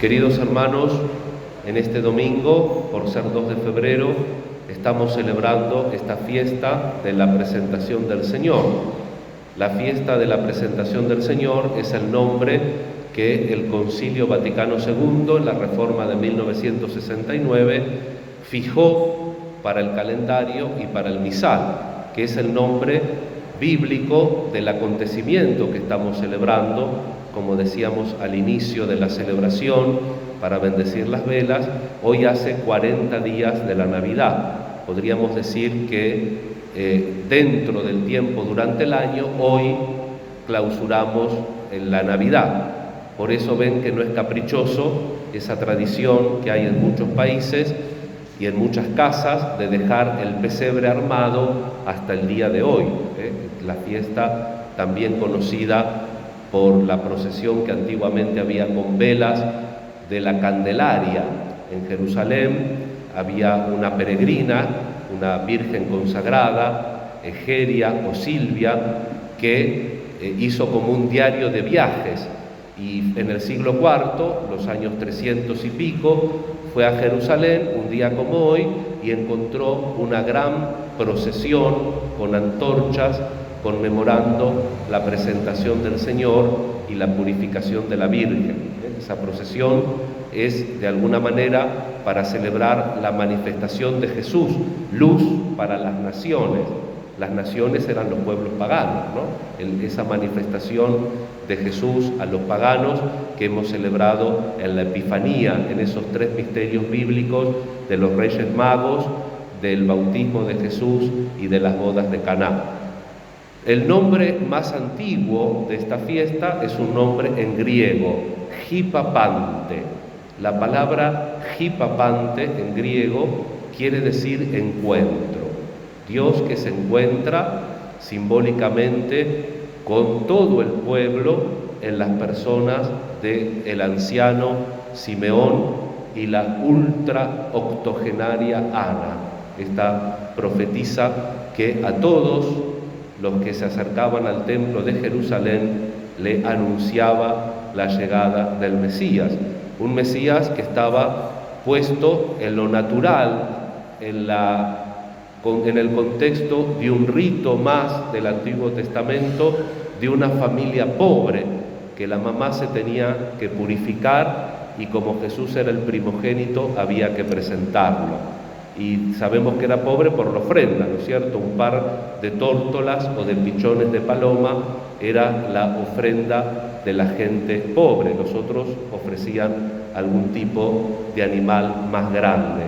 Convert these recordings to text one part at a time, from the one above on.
Queridos hermanos, en este domingo, por ser 2 de febrero, estamos celebrando esta fiesta de la presentación del Señor. La fiesta de la presentación del Señor es el nombre que el Concilio Vaticano II, en la Reforma de 1969, fijó para el calendario y para el misal, que es el nombre bíblico del acontecimiento que estamos celebrando, como decíamos al inicio de la celebración, para bendecir las velas. Hoy hace 40 días de la Navidad. Podríamos decir que dentro del tiempo durante el año, hoy clausuramos en la Navidad. Por eso ven que no es caprichoso esa tradición que hay en muchos países y en muchas casas de dejar el pesebre armado hasta el día de hoy. La fiesta también conocida por la procesión que antiguamente había con velas de la Candelaria. En Jerusalén había una peregrina, una virgen consagrada, Egeria o Silvia, que hizo como un diario de viajes, y en el siglo IV, los años 300 y pico, fue a Jerusalén un día como hoy y encontró una gran procesión con antorchas conmemorando la presentación del Señor y la purificación de la Virgen. Esa procesión es de alguna manera para celebrar la manifestación de Jesús, luz para las naciones. Las naciones eran los pueblos paganos, ¿no? Esa manifestación de Jesús a los paganos que hemos celebrado en la Epifanía, en esos 3 misterios bíblicos de los Reyes Magos, del bautismo de Jesús y de las bodas de Caná. El nombre más antiguo de esta fiesta es un nombre en griego, Hipapante. La palabra Hipapante en griego quiere decir encuentro. Dios que se encuentra simbólicamente con todo el pueblo en las personas del anciano Simeón y la ultra octogenaria Ana, esta profetisa que a todos los que se acercaban al templo de Jerusalén le anunciaba la llegada del Mesías, un Mesías que estaba puesto en lo natural, en el contexto de un rito más del Antiguo Testamento, de una familia pobre, que la mamá se tenía que purificar y como Jesús era el primogénito había que presentarlo. Y sabemos que era pobre por la ofrenda, ¿no es cierto? Un par de tórtolas o de pichones de paloma era la ofrenda de la gente pobre. Los otros ofrecían algún tipo de animal más grande.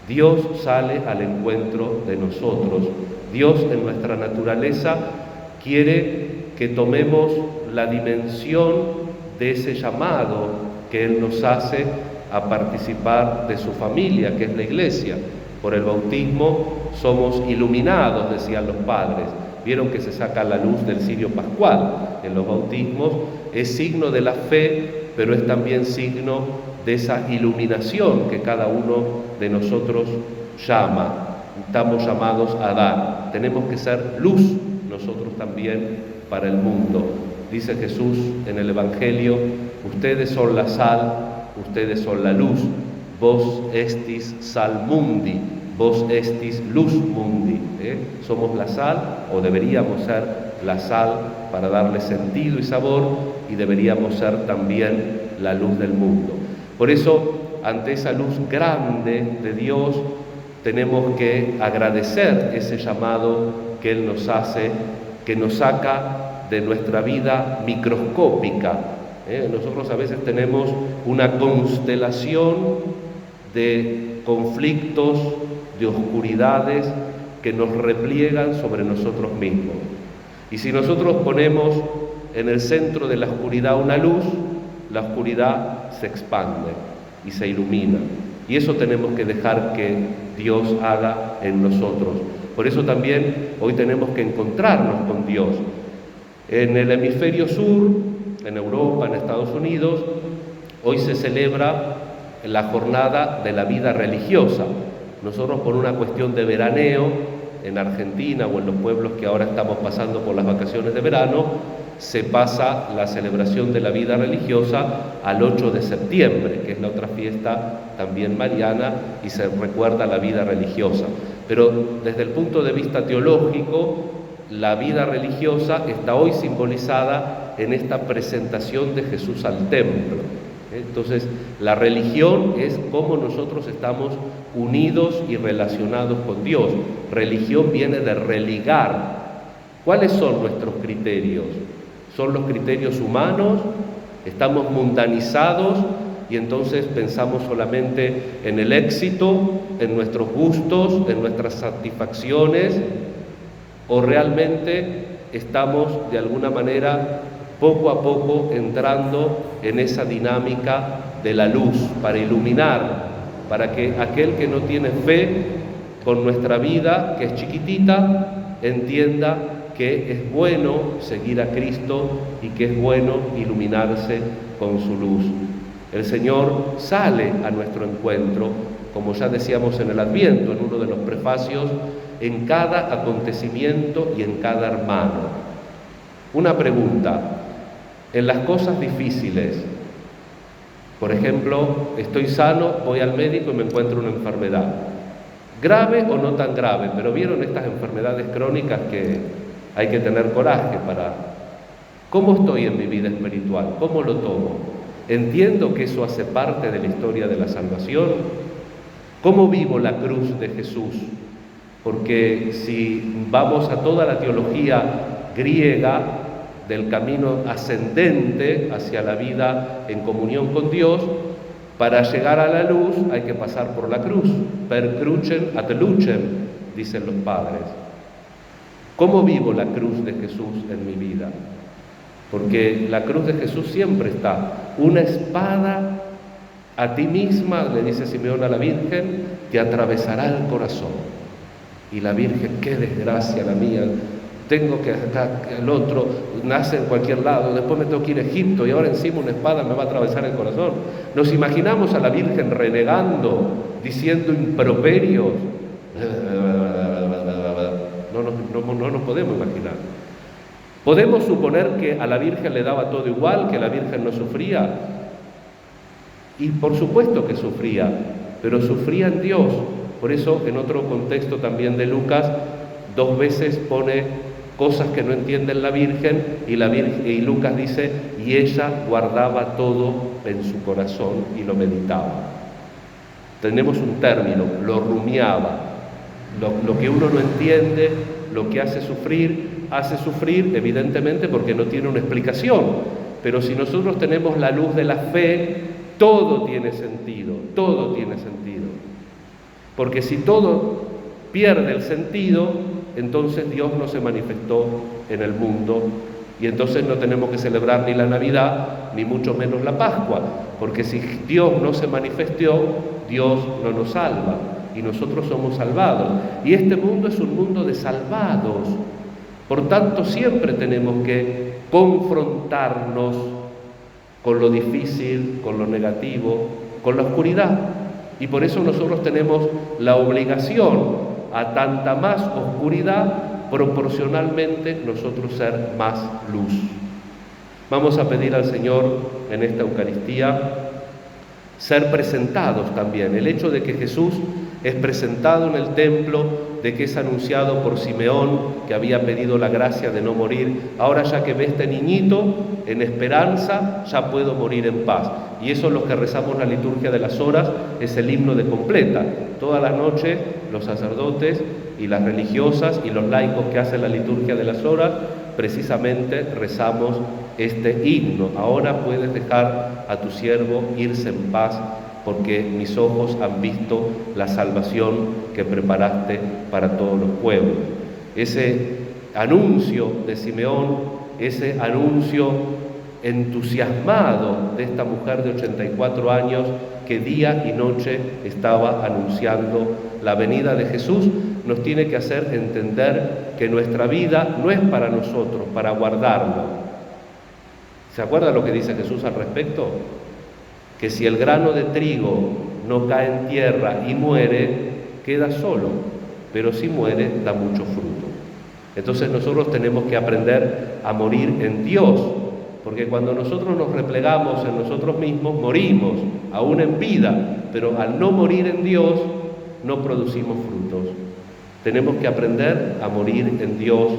Dios sale al encuentro de nosotros. Dios en nuestra naturaleza quiere que tomemos la dimensión de ese llamado que Él nos hace a participar de su familia, que es la Iglesia. Por el bautismo somos iluminados, decían los padres. Vieron que se saca la luz del cirio pascual en los bautismos. Es signo de la fe, pero es también signo de esa iluminación que cada uno de nosotros estamos llamados a dar. Tenemos que ser luz nosotros también para el mundo. Dice Jesús en el Evangelio: ustedes son la sal, ustedes son la luz, vos estis sal mundi, vos estis luz mundi. Somos la sal, o deberíamos ser la sal para darle sentido y sabor, y deberíamos ser también la luz del mundo. Por eso, ante esa luz grande de Dios, tenemos que agradecer ese llamado que Él nos hace, que nos saca de nuestra vida microscópica. Nosotros a veces tenemos una constelación de conflictos, de oscuridades que nos repliegan sobre nosotros mismos. Y si nosotros ponemos en el centro de la oscuridad una luz, la oscuridad se expande y se ilumina. Y eso tenemos que dejar que Dios haga en nosotros. Por eso también hoy tenemos que encontrarnos con Dios. En el hemisferio sur, en Europa, en Estados Unidos, hoy se celebra la jornada de la vida religiosa. Nosotros, por una cuestión de veraneo, en Argentina o en los pueblos que ahora estamos pasando por las vacaciones de verano, se pasa la celebración de la vida religiosa al 8 de septiembre, que es la otra fiesta también mariana, y se recuerda la vida religiosa. Pero desde el punto de vista teológico, la vida religiosa está hoy simbolizada en esta presentación de Jesús al templo. Entonces, la religión es cómo nosotros estamos unidos y relacionados con Dios. Religión viene de religar. ¿Cuáles son nuestros criterios? ¿Son los criterios humanos? ¿Estamos mundanizados y entonces pensamos solamente en el éxito, en nuestros gustos, en nuestras satisfacciones? ¿O realmente estamos de alguna manera poco a poco entrando en esa dinámica de la luz para iluminar, para que aquel que no tiene fe con nuestra vida, que es chiquitita, entienda que es bueno seguir a Cristo y que es bueno iluminarse con su luz? El Señor sale a nuestro encuentro, como ya decíamos en el Adviento, en uno de los prefacios, en cada acontecimiento y en cada hermano. Una pregunta: en las cosas difíciles, por ejemplo, estoy sano, voy al médico y me encuentro una enfermedad, grave o no tan grave, pero vieron estas enfermedades crónicas que hay que tener coraje para... ¿Cómo estoy en mi vida espiritual? ¿Cómo lo tomo? ¿Entiendo que eso hace parte de la historia de la salvación? ¿Cómo vivo la cruz de Jesús? Porque si vamos a toda la teología griega del camino ascendente hacia la vida en comunión con Dios, para llegar a la luz hay que pasar por la cruz. Per crucem ad lucem, dicen los padres. ¿Cómo vivo la cruz de Jesús en mi vida? Porque la cruz de Jesús siempre está. Una espada a ti misma, le dice Simeón a la Virgen, te atravesará el corazón. Y la Virgen, qué desgracia la mía, tengo que acá, el otro nace en cualquier lado, después me tengo que ir a Egipto y ahora encima una espada me va a atravesar el corazón. Nos imaginamos a la Virgen renegando, diciendo improperios. No nos podemos imaginar. ¿Podemos suponer que a la Virgen le daba todo igual, que la Virgen no sufría? Y por supuesto que sufría, pero sufría en Dios. Por eso, en otro contexto también de Lucas, 2 veces pone cosas que no entiende la Virgen, y Lucas dice, y ella guardaba todo en su corazón y lo meditaba. Tenemos un término, lo rumiaba. Lo que uno no entiende, lo que hace sufrir evidentemente porque no tiene una explicación. Pero si nosotros tenemos la luz de la fe, todo tiene sentido, todo tiene sentido. Porque si todo pierde el sentido, entonces Dios no se manifestó en el mundo, y entonces no tenemos que celebrar ni la Navidad, ni mucho menos la Pascua, porque si Dios no se manifestó, Dios no nos salva, y nosotros somos salvados. Y este mundo es un mundo de salvados. Por tanto, siempre tenemos que confrontarnos con lo difícil, con lo negativo, con la oscuridad. Y por eso nosotros tenemos la obligación, a tanta más oscuridad, proporcionalmente nosotros ser más luz. Vamos a pedir al Señor en esta Eucaristía ser presentados también. El hecho de que Jesús es presentado en el templo, de que es anunciado por Simeón, que había pedido la gracia de no morir. Ahora, ya que ve este niñito, en esperanza, ya puedo morir en paz. Y eso es lo que rezamos la liturgia de las horas, es el himno de completa. Toda la noche los sacerdotes y las religiosas y los laicos que hacen la liturgia de las horas, precisamente rezamos este himno. Ahora puedes dejar a tu siervo irse en paz, porque mis ojos han visto la salvación que preparaste para todos los pueblos. Ese anuncio de Simeón, ese anuncio entusiasmado de esta mujer de 84 años que día y noche estaba anunciando la venida de Jesús, nos tiene que hacer entender que nuestra vida no es para nosotros, para guardarla. ¿Se acuerda lo que dice Jesús al respecto? Que si el grano de trigo no cae en tierra y muere, queda solo, pero si muere, da mucho fruto. Entonces nosotros tenemos que aprender a morir en Dios, porque cuando nosotros nos replegamos en nosotros mismos, morimos, aún en vida, pero al no morir en Dios, no producimos frutos. Tenemos que aprender a morir en Dios,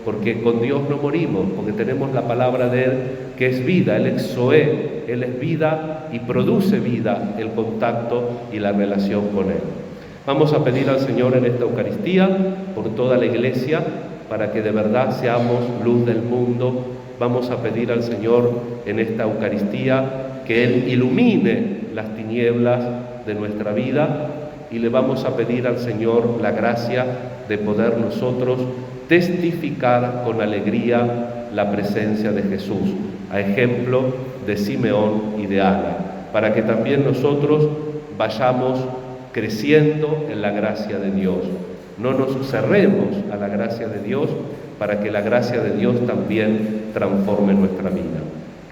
porque con Dios no morimos, porque tenemos la palabra de Él, que es vida, Él es Zoé, Él es vida y produce vida el contacto y la relación con Él. Vamos a pedir al Señor en esta Eucaristía, por toda la Iglesia, para que de verdad seamos luz del mundo. Vamos a pedir al Señor en esta Eucaristía que Él ilumine las tinieblas de nuestra vida, y le vamos a pedir al Señor la gracia de poder nosotros testificar con alegría la presencia de Jesús, a ejemplo de Simeón y de Ana, para que también nosotros vayamos creciendo en la gracia de Dios. No nos cerremos a la gracia de Dios, para que la gracia de Dios también transforme nuestra vida.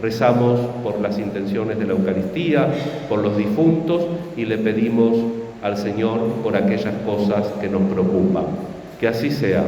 Rezamos por las intenciones de la Eucaristía, por los difuntos, y le pedimos al Señor por aquellas cosas que nos preocupan. Que así sea.